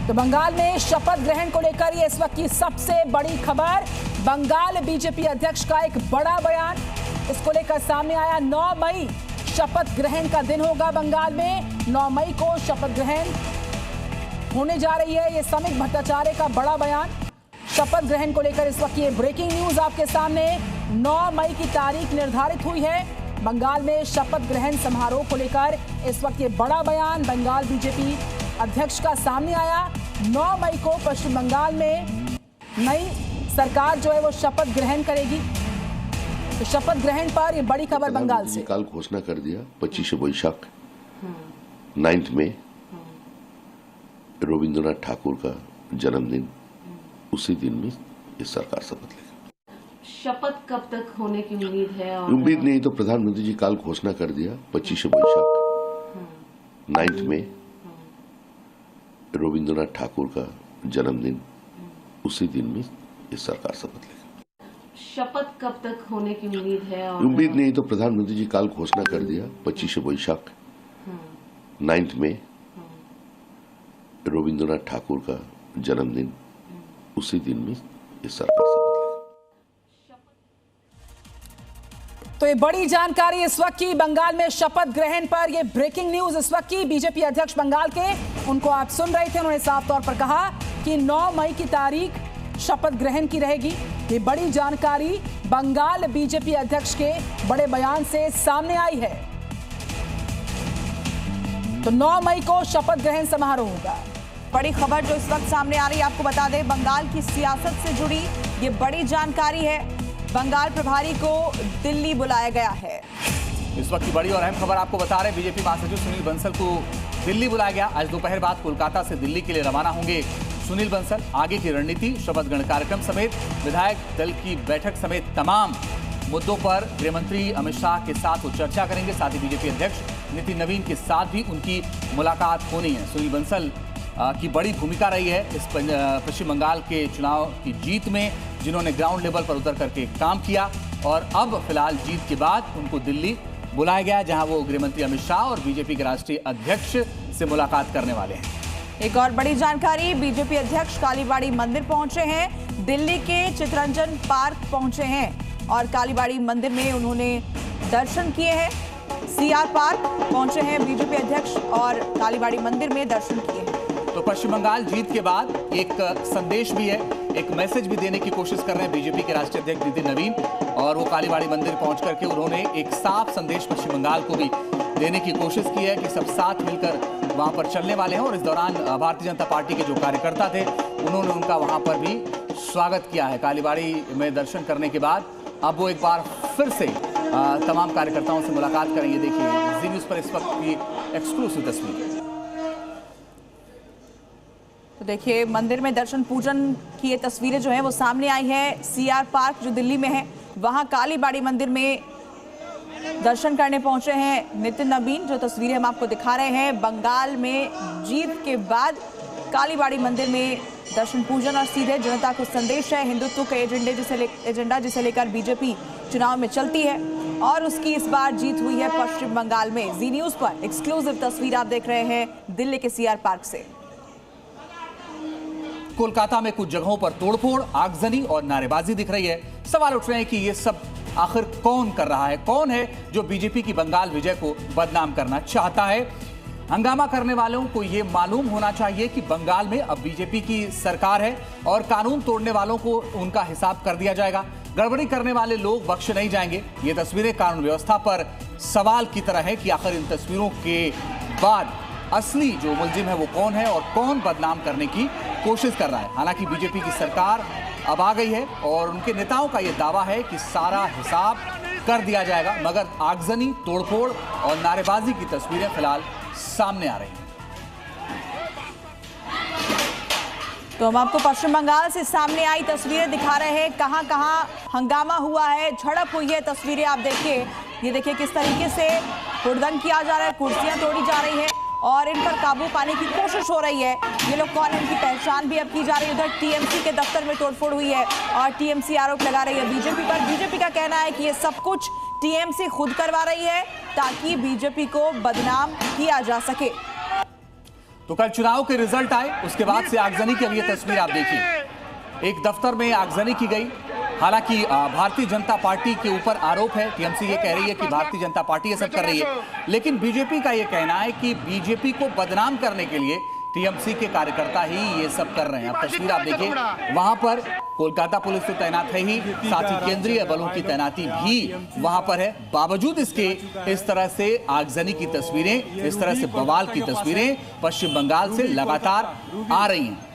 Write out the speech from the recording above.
तो बंगाल में शपथ ग्रहण को लेकर ये इस वक्त की सबसे बड़ी खबर। बंगाल बीजेपी अध्यक्ष का एक बड़ा बयान इसको लेकर सामने आया। 9 मई शपथ ग्रहण का दिन होगा बंगाल में। 9 मई को शपथ ग्रहण होने जा रही है। ये समित भट्टाचार्य का बड़ा बयान शपथ ग्रहण को लेकर इस वक्त ये ब्रेकिंग न्यूज आपके सामने। 9 मई की तारीख निर्धारित हुई है। बंगाल में शपथ ग्रहण समारोह को लेकर इस वक्त ये बड़ा बयान बंगाल बीजेपी अध्यक्ष का सामने आया। 9 मई को पश्चिम बंगाल में नई सरकार जो है वो शपथ ग्रहण करेगी। तो शपथ ग्रहण पर ये बड़ी खबर बंगाल से कल घोषणा कर दिया 25 वैशाख 9 में रविंद्रनाथ ठाकुर का जन्मदिन, उसी दिन में ये सरकार शपथ लेगी। शपथ कब तक होने की उम्मीद है? और उम्मीद नहीं तो प्रधानमंत्री जी कल घोषणा कर दिया 25 वैशाख 9 में रविंद्रनाथ ठाकुर का जन्मदिन, उसी दिन में ये सरकार शपथ लेगी। शपथ कब तक होने की उम्मीद है? और उम्मीद नहीं तो प्रधानमंत्री जी कल घोषणा कर दिया 25 वैशाख 9 में रविंद्रनाथ ठाकुर का जन्मदिन, उसी दिन में ये सरकार शपथ लेगी। तो ये बड़ी जानकारी इस वक्त की बंगाल में शपथ ग्रहण पर। ये ब्रेकिंग न्यूज इस वक्त की बीजेपी अध्यक्ष बंगाल के, उनको आप सुन रहे थे। उन्होंने साफ तौर पर कहा कि 9 मई की तारीख शपथ ग्रहण की रहेगी। ये बड़ी जानकारी बंगाल बीजेपी अध्यक्ष के बड़े बयान से सामने आई है। तो 9 मई को शपथ ग्रहण समारोह होगा। बड़ी खबर जो इस वक्त सामने आ रही है, आपको बता दें बंगाल की सियासत से जुड़ी ये बड़ी जानकारी है। बंगाल प्रभारी को दिल्ली बुलाया गया है। इस वक्त की बड़ी और अहम खबर आपको बता रहे हैं, बीजेपी महासचिव सुनील बंसल को दिल्ली बुलाया गया। आज दोपहर बाद कोलकाता से दिल्ली के लिए रवाना होंगे सुनील बंसल। आगे की रणनीति, शपथ ग्रहण कार्यक्रम समेत विधायक दल की बैठक समेत तमाम मुद्दों पर गृह मंत्री अमित शाह के साथ वो चर्चा करेंगे। साथ ही बीजेपी अध्यक्ष नितिन नवीन के साथ भी उनकी मुलाकात होनी है। सुनील बंसल की बड़ी भूमिका रही है इस पश्चिम बंगाल के चुनाव की जीत में, जिन्होंने ग्राउंड लेवल पर उतर करके काम किया। और अब फिलहाल जीत के बाद उनको दिल्ली बुलाया गया, जहां वो गृह मंत्री अमित शाह और बीजेपी के राष्ट्रीय अध्यक्ष से मुलाकात करने वाले हैं। एक और बड़ी जानकारी, बीजेपी अध्यक्ष कालीबाड़ी मंदिर पहुंचे हैं। दिल्ली के चितरंजन पार्क पहुंचे हैं और कालीबाड़ी मंदिर में उन्होंने दर्शन किए हैं। सीआर पार्क पहुंचे हैं बीजेपी अध्यक्ष और कालीबाड़ी मंदिर में दर्शन किए हैं। तो पश्चिम बंगाल जीत के बाद एक संदेश भी है, एक मैसेज भी देने की कोशिश कर रहे हैं बीजेपी के राष्ट्रीय अध्यक्ष नितिन नवीन। और वो कालीबाड़ी मंदिर पहुंच करके उन्होंने एक साफ संदेश पश्चिम बंगाल को भी देने की कोशिश की है कि सब साथ मिलकर वहां पर चलने वाले हैं। और इस दौरान भारतीय जनता पार्टी के जो कार्यकर्ता थे उन्होंने उनका वहां पर भी स्वागत किया है। कालीबाड़ी में दर्शन करने के बाद अब वो एक बार फिर से तमाम कार्यकर्ताओं से मुलाकात करेंगे। देखिए जी न्यूज़ पर इस वक्त की एक्सक्लूसिव तस्वीर। तो देखिए मंदिर में दर्शन पूजन की ये तस्वीरें जो हैं वो सामने आई है। सीआर पार्क जो दिल्ली में है, वहां कालीबाड़ी मंदिर में दर्शन करने पहुंचे हैं नितिन नवीन। जो तस्वीरें हम आपको दिखा रहे हैं, बंगाल में जीत के बाद कालीबाड़ी मंदिर में दर्शन पूजन और सीधे जनता को संदेश है। हिंदुत्व के एजेंडा जिसे लेकर बीजेपी चुनाव में चलती है और उसकी इस बार जीत हुई है पश्चिम बंगाल में। जी न्यूज़ पर एक्सक्लूसिव तस्वीर आप देख रहे हैं दिल्ली के सीआर पार्क से। कोलकाता में कुछ जगहों पर तोड़फोड़, आगजनी और नारेबाजी दिख रही है। सवाल उठ रहे हैं कि ये सब आखिर कौन कर रहा है? कौन है जो बीजेपी की बंगाल विजय को बदनाम करना चाहता है? हंगामा करने वालों को ये मालूम होना चाहिए कि बंगाल में अब बीजेपी की सरकार है और कानून तोड़ने वालों को उनका हिसाब कर दिया जाएगा। गड़बड़ी करने वाले लोग बख्शे नहीं जाएंगे। ये तस्वीरें कानून व्यवस्था पर सवाल की तरह है कि आखिर इन तस्वीरों के बाद असली जो मुलजिम है वो कौन है और कौन बदनाम करने की कोशिश कर रहा है। हालांकि बीजेपी की सरकार अब आ गई है और उनके नेताओं का ये दावा है कि सारा हिसाब कर दिया जाएगा, मगर आगजनी, तोड़फोड़ और नारेबाजी की तस्वीरें फिलहाल सामने आ रही हैं। तो हम आपको पश्चिम बंगाल से सामने आई तस्वीरें दिखा रहे हैं, कहां कहां हंगामा हुआ है, झड़प हुई है। तस्वीरें आप देखिए, ये देखिए किस तरीके से हुड़दंग किया जा रहा है, कुर्सियां तोड़ी जा रही है और इन पर काबू पाने की कोशिश हो रही है। ये लोग कौन है, इनकी पहचान भी अब की जा रही है। उधर टीएमसी के दफ्तर में तोड़फोड़ हुई है और टीएमसी आरोप लगा रही है बीजेपी पर। बीजेपी का कहना है कि ये सब कुछ टीएमसी खुद करवा रही है ताकि बीजेपी को बदनाम किया जा सके। तो कल चुनाव के रिजल्ट आए, उसके बाद से आगजनी की अब ये तस्वीर आप देखिए। एक दफ्तर में आगजनी की गई। हालांकि भारतीय जनता पार्टी के ऊपर आरोप है, टीएमसी ये कह रही है कि भारतीय जनता पार्टी ये सब कर रही है, लेकिन बीजेपी का ये कहना है कि बीजेपी को बदनाम करने के लिए टीएमसी के कार्यकर्ता ही ये सब कर रहे हैं। अब तस्वीर आप देखिए, वहां पर कोलकाता पुलिस तो तैनात है ही, साथ ही केंद्रीय बलों की तैनाती भी वहां पर है। बावजूद इसके इस तरह से आगजनी की तस्वीरें, इस तरह से बवाल की तस्वीरें पश्चिम बंगाल से लगातार आ रही हैं।